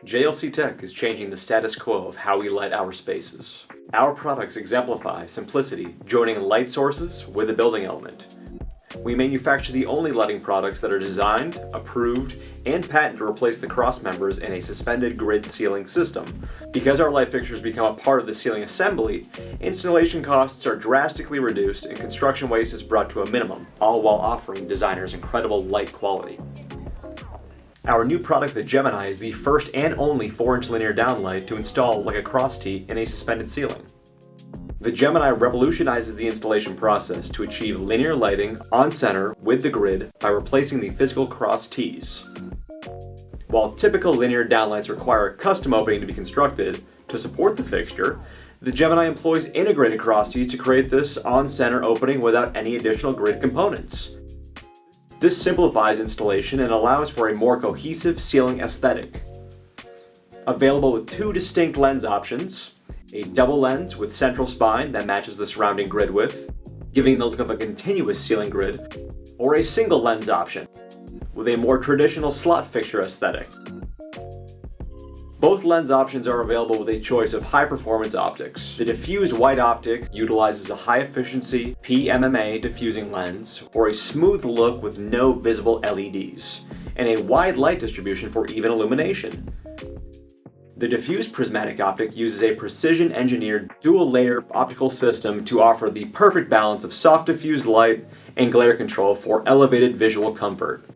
JLC-Tech is changing the status quo of how we light our spaces. Our products exemplify simplicity, joining light sources with a building element. We manufacture the only lighting products that are designed, approved, and patented to replace the cross members in a suspended grid ceiling system. Because our light fixtures become a part of the ceiling assembly, installation costs are drastically reduced and construction waste is brought to a minimum, all while offering designers incredible light quality. Our new product, the Gemini, is the first and only 4-inch linear downlight to install like a cross tee in a suspended ceiling. The Gemini revolutionizes the installation process to achieve linear lighting on center with the grid by replacing the physical cross tees. While typical linear downlights require a custom opening to be constructed to support the fixture, the Gemini employs integrated cross tees to create this on-center opening without any additional grid components. This simplifies installation and allows for a more cohesive ceiling aesthetic. Available with two distinct lens options, a double lens with central spine that matches the surrounding grid width, giving the look of a continuous ceiling grid, or a single lens option with a more traditional slot fixture aesthetic. Both lens options are available with a choice of high-performance optics. The diffused white optic utilizes a high-efficiency PMMA diffusing lens for a smooth look with no visible LEDs, and a wide light distribution for even illumination. The diffused prismatic optic uses a precision-engineered dual-layer optical system to offer the perfect balance of soft diffused light and glare control for elevated visual comfort.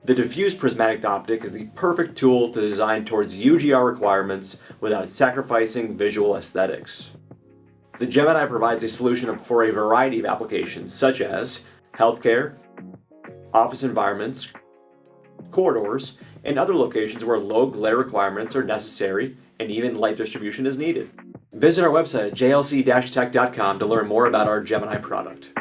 The diffused prismatic optic is the perfect tool to design towards UGR requirements without sacrificing visual aesthetics. The Gemini provides a solution for a variety of applications such as healthcare, office environments, corridors, and other locations where low glare requirements are necessary and even light distribution is needed. Visit our website at jlc-tech.com to learn more about our Gemini product.